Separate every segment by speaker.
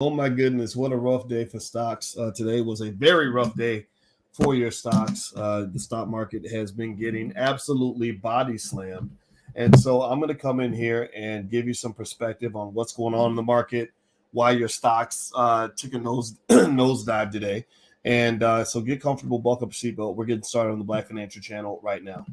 Speaker 1: Oh my goodness, what a rough day for stocks. Today was a very rough day for your stocks. The stock market has been getting absolutely body slammed. And so I'm going to come in here and give you some perspective on what's going on in the market, why your stocks took a nosedive today. And so get comfortable, buckle up your seatbelt. We're getting started on the Black Financial Channel right now.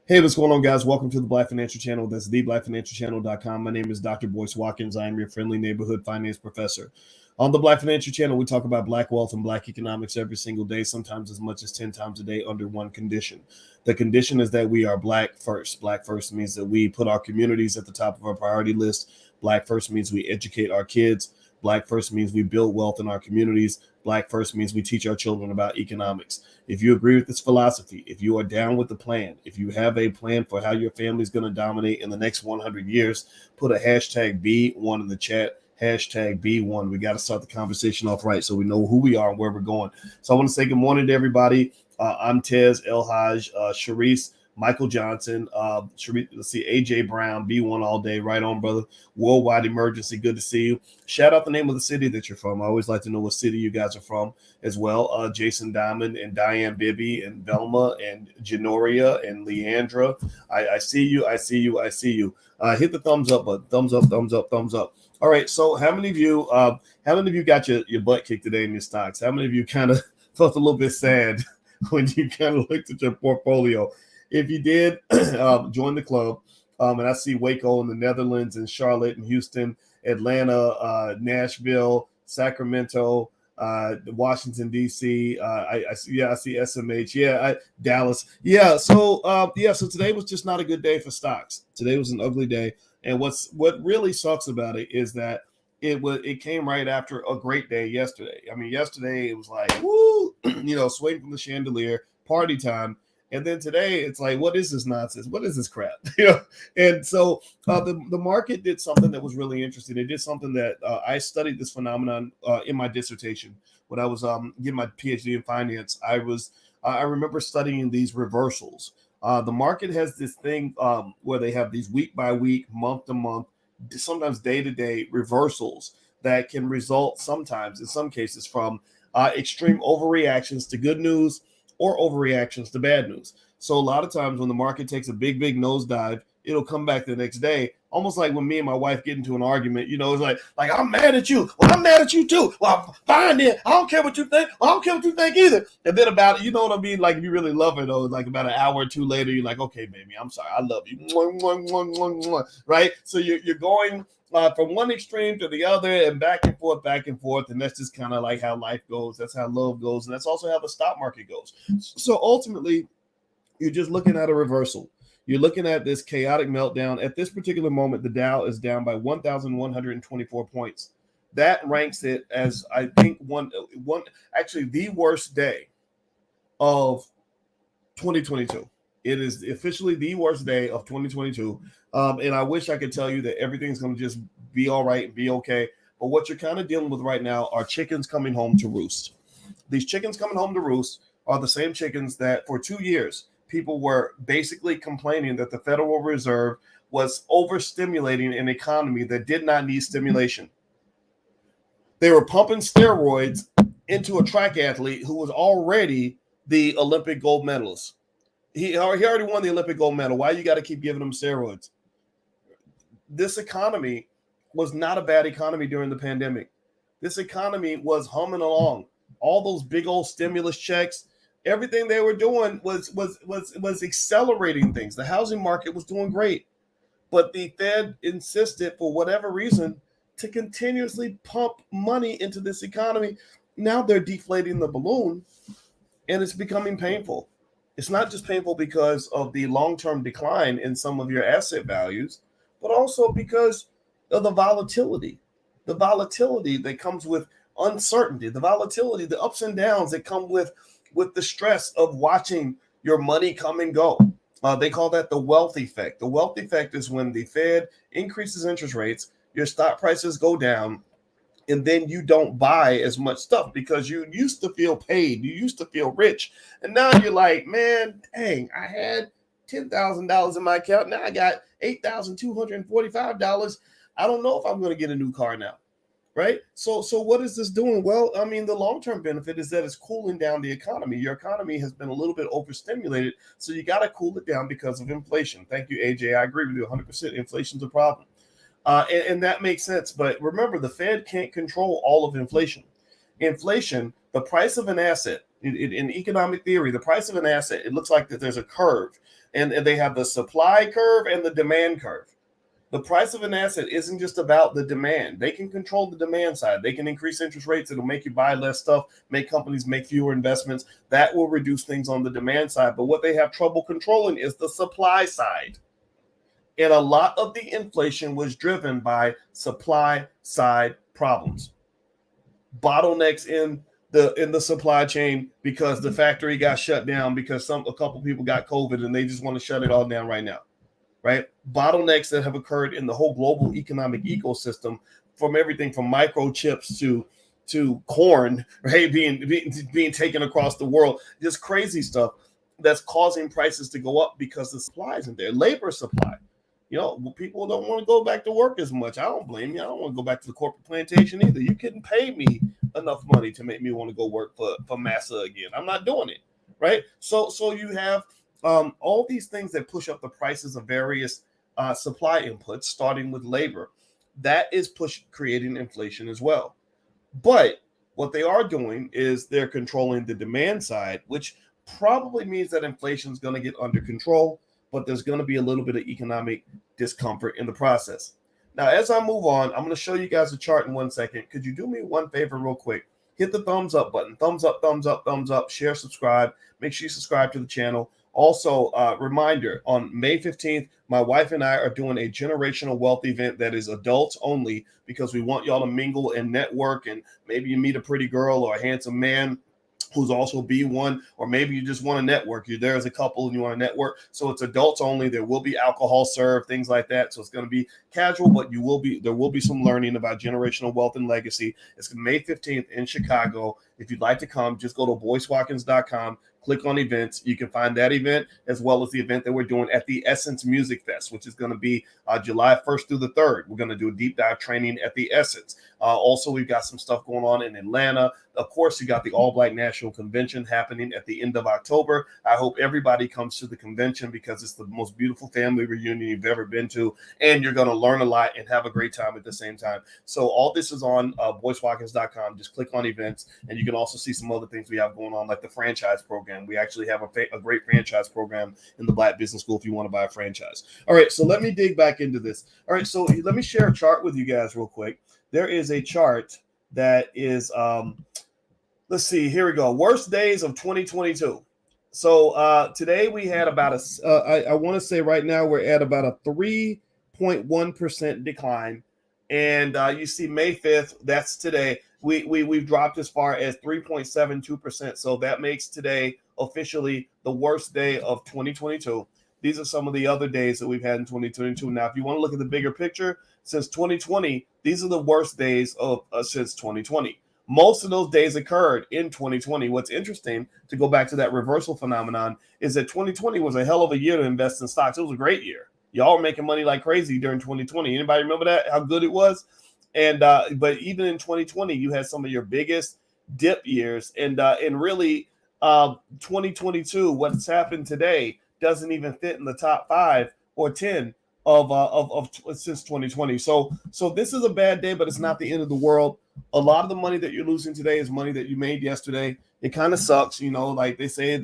Speaker 1: Hey, what's going on, guys? Welcome to the Black Financial Channel. That's theblackfinancialchannel.com. My name is Dr. Boyce Watkins. I am your friendly neighborhood finance professor. On the Black Financial Channel, we talk about Black wealth and Black economics every single day, sometimes as much as 10 times a day under one condition. The condition is that we are Black first. Black first means that we put our communities at the top of our priority list. Black first means we educate our kids. Black first means we build wealth in our communities. Black first means we teach our children about economics. If you agree with this philosophy, if you are down with the plan, if you have a plan for how your family is going to dominate in the next 100 years, put a hashtag B1 in the chat. Hashtag B1. We got to start the conversation off right so we know who we are and where we're going. So I want to say good morning to everybody. I'm Tez, El Haj, Sharice, Michael Johnson, let's see, AJ Brown, B1 all day. Right on, brother. Worldwide Emergency. Good to see you. Shout out the name of the city that you're from. I always like to know what city you guys are from as well. Jason Diamond and Diane Bibby and Velma and Janoria and Leandra. I see you. I see you. I see you. Hit the thumbs up button. Thumbs up, thumbs up, thumbs up. All right. So how many of you got your butt kicked today in your stocks? How many of you kind of felt a little bit sad when you kind of looked at your portfolio? If you did, join the club. And I see Waco in the Netherlands and Charlotte and Houston, Atlanta, Nashville, Sacramento, Washington, D.C. I see SMH. Dallas. So today was just not a good day for stocks. Today was an ugly day. And what really sucks about it is that it came right after a great day yesterday. I mean, yesterday it was like, woo, swing from the chandelier, party time. And then today it's like, what is this nonsense? What is this crap? And so the market did something that was really interesting. It did something that I studied this phenomenon in my dissertation when I was getting my PhD in finance. I remember studying these reversals. The market has this thing where they have these week by week, month to month, sometimes day to day reversals that can result sometimes, in some cases, from extreme overreactions to good news or overreactions to bad news. So a lot of times when the market takes a big nosedive, it'll come back the next day, almost like when me and my wife get into an argument. It's like I'm mad at you. Well, I'm mad at you too. Well, fine then. I don't care what you think. Well, I don't care what you think either. And then about it, you know what I mean? Like if you really love her though, like about an hour or two later, you're like, okay, baby, I'm sorry. I love you. Right? So you're going from one extreme to the other and back and forth. And that's just kind of like how life goes. That's how love goes. And that's also how the stock market goes. So ultimately, you're just looking at a reversal. You're looking at this chaotic meltdown. At this particular moment, the Dow is down by 1,124 points. That ranks it as, I think, the worst day of 2022. It is officially the worst day of 2022. And I wish I could tell you that everything's going to just be all right and be okay. But what you're kind of dealing with right now are chickens coming home to roost. These chickens coming home to roost are the same chickens that for 2 years, people were basically complaining that the Federal Reserve was overstimulating an economy that did not need stimulation. They were pumping steroids into a track athlete who was already the Olympic gold medalist. He already won the Olympic gold medal. Why you got to keep giving him steroids? This economy was not a bad economy during the pandemic. This economy was humming along. All those big old stimulus checks, everything they were doing was accelerating things. The housing market was doing great, but the Fed insisted, for whatever reason, to continuously pump money into this economy. Now they're deflating the balloon, and it's becoming painful. It's not just painful because of the long-term decline in some of your asset values, but also because of the volatility that comes with uncertainty, the volatility, the ups and downs that come with the stress of watching your money come and go. They call that the wealth effect. The wealth effect is when the Fed increases interest rates, your stock prices go down, and then you don't buy as much stuff because you used to feel paid, you used to feel rich, and now you're like, man, dang, I had $10,000 in my account. Now I got $8,245. I don't know if I'm going to get a new car now. Right. So what is this doing? Well, I mean, the long-term benefit is that it's cooling down the economy. Your economy has been a little bit overstimulated. So you got to cool it down because of inflation. Thank you, AJ. I agree with you 100%. Inflation's a problem. And that makes sense. But remember, the Fed can't control all of inflation. Inflation, the price of an asset, in economic theory, the price of an asset, it looks like that there's a curve. And they have the supply curve and the demand curve. The price of an asset isn't just about the demand. They can control the demand side. They can increase interest rates. It'll make you buy less stuff, make companies make fewer investments. That will reduce things on the demand side. But what they have trouble controlling is the supply side. And a lot of the inflation was driven by supply side problems. Bottlenecks in the supply chain because the factory got shut down because a couple people got COVID and they just want to shut it all down right now. Right? Bottlenecks that have occurred in the whole global economic ecosystem, from everything from microchips to corn, right, being taken across the world, just crazy stuff that's causing prices to go up because the supply isn't there. Labor supply. People don't want to go back to work as much. I don't blame you. I don't want to go back to the corporate plantation either. You couldn't pay me enough money to make me want to go work for massa again. I'm not doing it. Right? So you have all these things that push up the prices of various supply inputs, starting with labor. That is creating inflation as well. But what they are doing is they're controlling the demand side, which probably means that inflation is going to get under control, but there's going to be a little bit of economic discomfort in the process. Now, as I move on, I'm going to show you guys a chart in 1 second. Could you do me one favor real quick? Hit the thumbs up button. Thumbs up, thumbs up, thumbs up. Share, subscribe. Make sure you subscribe to the channel. Also, reminder, on May 15th, my wife and I are doing a generational wealth event that is adults only because we want y'all to mingle and network, and maybe you meet a pretty girl or a handsome man who's also B1, or maybe you just want to network. You're there as a couple and you want to network. So it's adults only. There will be alcohol served, things like that. So it's going to be casual, but there will be some learning about generational wealth and legacy. It's May 15th in Chicago. If you'd like to come, just go to boycewatkins.com. Click on events. You can find that event as well as the event that we're doing at the Essence Music Fest, which is going to be July 1st through the 3rd. We're going to do a deep dive training at the Essence. Also, we've got some stuff going on in Atlanta. Of course, you got the All Black National Convention happening at the end of October. I hope everybody comes to the convention because it's the most beautiful family reunion you've ever been to, and you're going to learn a lot and have a great time at the same time. So all this is on boycewatkins.com. Just click on events, and you can also see some other things we have going on, like the franchise program. We actually have a great franchise program in the Black Business School if you want to buy a franchise. All right, so let me dig back into this. All right, so let me share a chart with you guys real quick. There is a chart that is, let's see, here we go. Worst days of 2022. So today we had about I want to say right now we're at about a 3.1% decline. And you see May 5th, that's today. We've dropped as far as 3.72%. So that makes today officially the worst day of 2022. These are some of the other days that we've had in 2022. Now, if you want to look at the bigger picture, since 2020, these are the worst days of since 2020. Most of those days occurred in 2020. What's interesting, to go back to that reversal phenomenon, is that 2020 was a hell of a year to invest in stocks. It was a great year. Y'all were making money like crazy during 2020. Anybody remember that? How good it was? And but even in 2020, you had some of your biggest dip years. And really, 2022, what's happened today doesn't even fit in the top 5 or 10 of since 2020. So this is a bad day, but it's not the end of the world. A lot of the money that you're losing today is money that you made yesterday. It kind of sucks, like they say,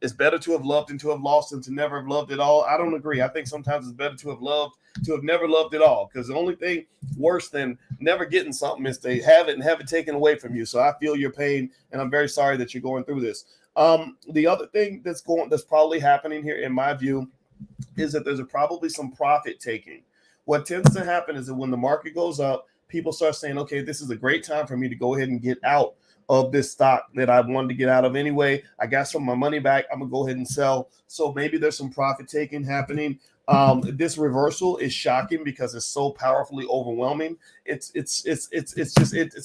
Speaker 1: it's better to have loved than to have lost and to never have loved at all. I don't agree. I think sometimes it's better to have loved to have never loved at all, because the only thing worse than never getting something is to have it and have it taken away from you. So I feel your pain, and I'm very sorry that you're going through this. The other thing that's probably happening here, in my view, is that there's probably some profit taking. What tends to happen is that when the market goes up, people start saying, okay, this is a great time for me to go ahead and get out of this stock that I wanted to get out of anyway. I got some of my money back. I'm gonna go ahead and sell. So maybe there's some profit taking happening. This reversal is shocking because it's so powerfully overwhelming. It's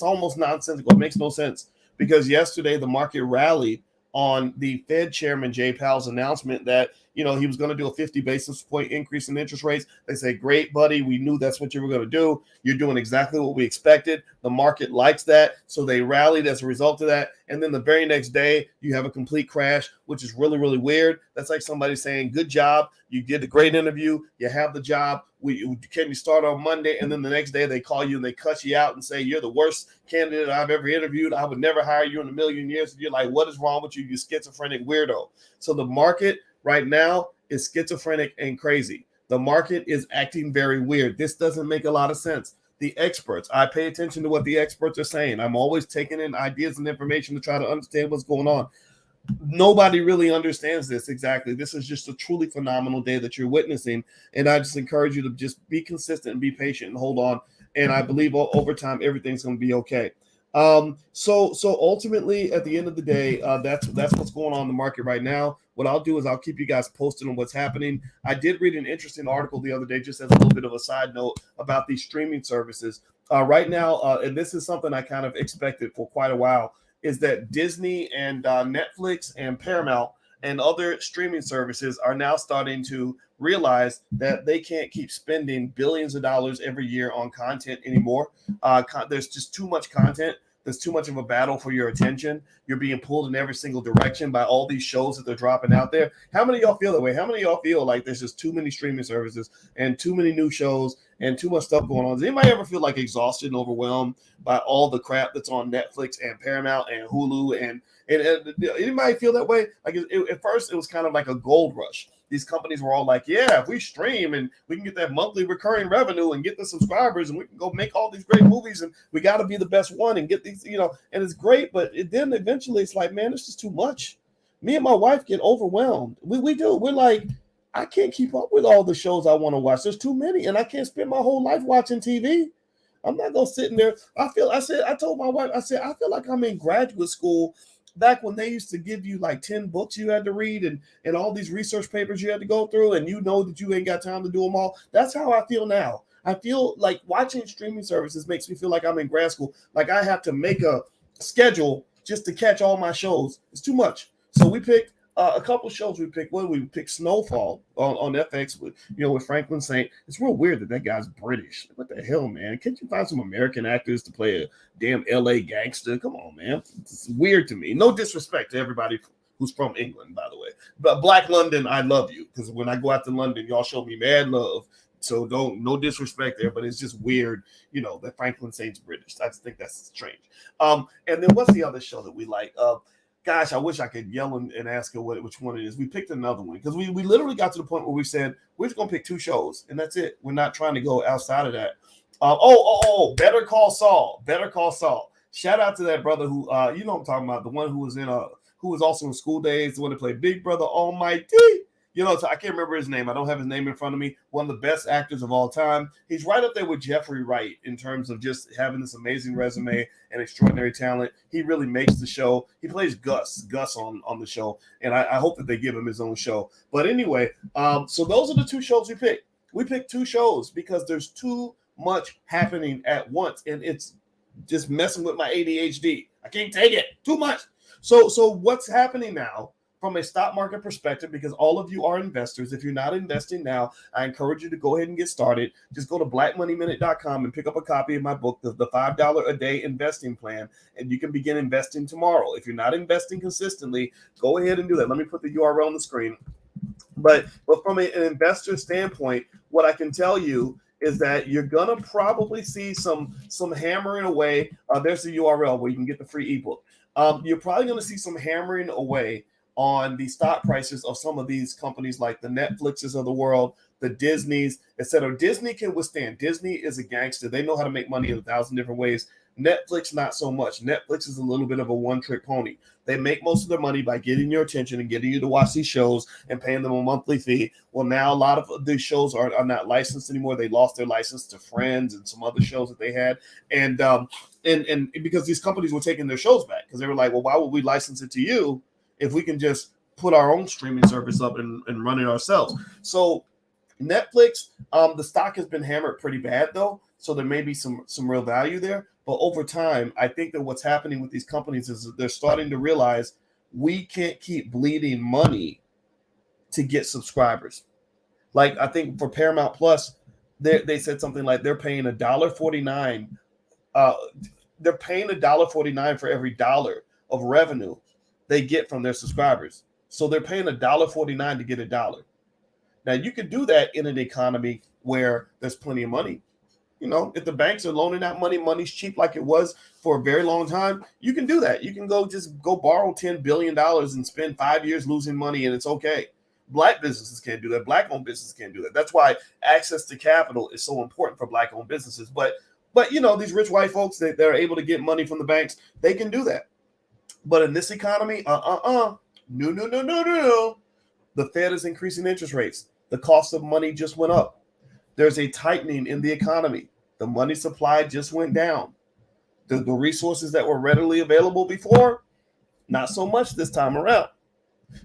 Speaker 1: almost nonsensical. It makes no sense, because yesterday the market rallied on the Fed chairman Jay Powell's announcement that he was going to do a 50 basis point increase in interest rates. They say, great, buddy. We knew that's what you were going to do. You're doing exactly what we expected. The market likes that. So they rallied as a result of that. And then the very next day, you have a complete crash, which is really, really weird. That's like somebody saying, good job. You did a great interview. You have the job. Can you start on Monday? And then the next day they call you and they cut you out and say, you're the worst candidate I've ever interviewed. I would never hire you in a million years. And you're like, what is wrong with you? You schizophrenic weirdo. So the market right now is schizophrenic and crazy. The market is acting very weird. This doesn't make a lot of sense. The experts, I pay attention to what the experts are saying. I'm always taking in ideas and information to try to understand what's going on. Nobody really understands this exactly. This is just a truly phenomenal day that you're witnessing. And I just encourage you to just be consistent and be patient and hold on. And I believe over time, everything's going to be okay. So ultimately, at the end of the day, that's what's going on in the market right now. What I'll do is I'll keep you guys posted on what's happening. I did read an interesting article the other day, just as a little bit of a side note about these streaming services. Right now, and this is something I kind of expected for quite a while, is that Disney and Netflix and Paramount and other streaming services are now starting to realize that they can't keep spending billions of dollars every year on content anymore. There's just too much content. There's too much of a battle for your attention. You're being pulled in every single direction by all these shows that they're dropping out there. How many of y'all feel that way? How many of y'all feel like there's just too many streaming services and too many new shows and too much stuff going on? Does anybody ever feel like exhausted and overwhelmed by all the crap that's on Netflix and Paramount and Hulu? And anybody feel that way? Like at first, it was kind of like a gold rush. These companies were all like, yeah, if we stream and we can get that monthly recurring revenue and get the subscribers and we can go make all these great movies and we got to be the best one and get these, and it's great. But then eventually it's like, man, it's just too much. Me and my wife get overwhelmed. We do. We're like, I can't keep up with all the shows I want to watch. There's too many and I can't spend my whole life watching TV. I'm not going to sit in there. I told my wife, I feel like I'm in graduate school back when they used to give you like 10 books you had to read and all these research papers you had to go through, and that you ain't got time to do them all. That's how I feel now. I feel like watching streaming services makes me feel like I'm in grad school. Like I have to make a schedule just to catch all my shows. It's too much. So we picked a couple shows. We picked Snowfall on FX with Franklin Saint. It's real weird that guy's British. What the hell, man? Can't you find some American actors to play a damn LA gangster? Come on, man. It's weird to me. No disrespect to everybody who's from England, by the way. But Black London, I love you, because when I go out to London, y'all show me mad love. So no disrespect there, but it's just weird, that Franklin Saint's British. I just think that's strange. And then what's the other show that we like? Gosh, I wish I could yell and ask her which one it is. We picked another one because we literally got to the point where we said we're just gonna pick 2 shows and that's it. We're not trying to go outside of that. Better Call Saul. Better Call Saul. Shout out to that brother who what I'm talking about, the one who was also in School Days, the one that played Big Brother Almighty. So I can't remember his name. I don't have his name in front of me. One of the best actors of all time. He's right up there with Jeffrey Wright in terms of just having this amazing resume and extraordinary talent. He really makes the show. He plays Gus on the show, and I hope that they give him his own show. But anyway, so those are the 2 shows we picked. We picked 2 shows because there's too much happening at once, and it's just messing with my ADHD. I can't take it. Too much. So what's happening now? From a stock market perspective, because all of you are investors. If you're not investing now, I encourage you to go ahead and get started. Just go to blackmoneyminute.com and pick up a copy of my book, the $5 a day investing plan, and you can begin investing tomorrow. If you're not investing consistently, go ahead and do that. Let me put the URL on the screen. But from an investor standpoint, what I can tell you is that you're going to probably see some hammering away. There's the URL where you can get the free ebook. You're probably going to see some hammering away on the stock prices of some of these companies like the Netflixes of the world, the Disneys, etc. Disney can withstand. Disney is a gangster. They know how to make money in 1,000 different ways. Netflix, not so much. Netflix is a little bit of a one-trick pony. They make most of their money by getting your attention and getting you to watch these shows and paying them a monthly fee. Well, now a lot of these shows are not licensed anymore. They lost their license to Friends and some other shows that they had. And because these companies were taking their shows back because they were like, well, why would we license it to you if we can just put our own streaming service up and run it ourselves? So Netflix, the stock has been hammered pretty bad though. So there may be some real value there. But over time, I think that what's happening with these companies is that they're starting to realize we can't keep bleeding money to get subscribers. Like I think for Paramount Plus, they said something like they're paying $1.49. They're paying $1.49 for every dollar of revenue they get from their subscribers. So they're paying $1.49 to get $1. Now you could do that in an economy where there's plenty of money. If the banks are loaning out money, money's cheap like it was for a very long time, you can do that. You can just go borrow $10 billion and spend 5 years losing money, and it's okay. Black businesses can't do that. Black-owned businesses can't do that. That's why access to capital is so important for Black-owned businesses. But these rich white folks that they're able to get money from the banks, they can do that. But in this economy, no. The Fed is increasing interest rates. The cost of money just went up. There's a tightening in the economy. The money supply just went down. The resources that were readily available before, not so much this time around.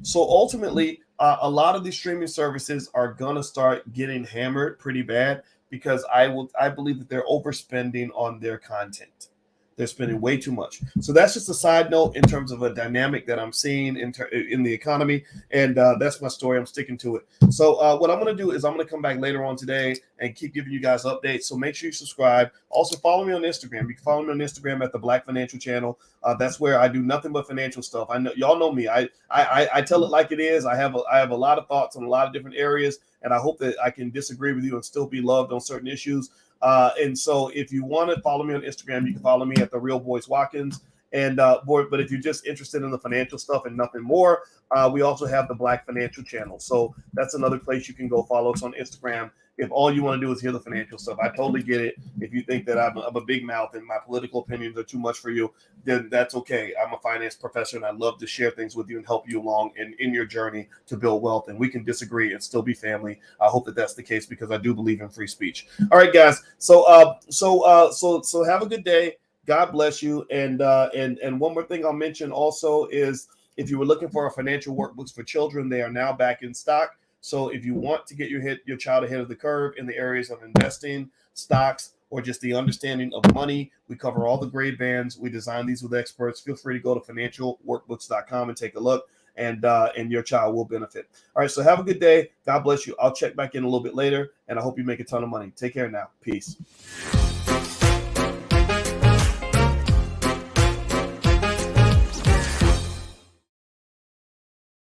Speaker 1: So ultimately, a lot of these streaming services are going to start getting hammered pretty bad because I believe that they're overspending on their content. They're spending way too much. So that's just a side note in terms of a dynamic that I'm seeing in the economy. And that's my story. I'm sticking to it. So what I'm going to do is I'm going to come back later on today and keep giving you guys updates. So make sure you subscribe. Also follow me on Instagram. You can follow me on Instagram at the Black Financial Channel. That's where I do nothing but financial stuff. I know y'all know me. I tell it like it is. I have a lot of thoughts on a lot of different areas, and I hope that I can disagree with you and still be loved on certain issues. And so if you want to follow me on Instagram, you can follow me at the Real Boyce Watkins. And but if you're just interested in the financial stuff and nothing more, we also have the Black Financial Channel. So that's another place you can go follow us on Instagram. If all you want to do is hear the financial stuff, I totally get it. If you think that I'm a big mouth and my political opinions are too much for you, then that's okay. I'm a finance professor and I love to share things with you and help you along in your journey to build wealth. And we can disagree and still be family. I hope that that's the case because I do believe in free speech. All right, guys. So have a good day. God bless you. And one more thing I'll mention also is if you were looking for our financial workbooks for children, they are now back in stock. So if you want to get your child ahead of the curve in the areas of investing, stocks, or just the understanding of money, we cover all the grade bands. We design these with experts. Feel free to go to financialworkbooks.com and take a look, and your child will benefit. All right, so have a good day. God bless you. I'll check back in a little bit later, and I hope you make a ton of money. Take care now. Peace.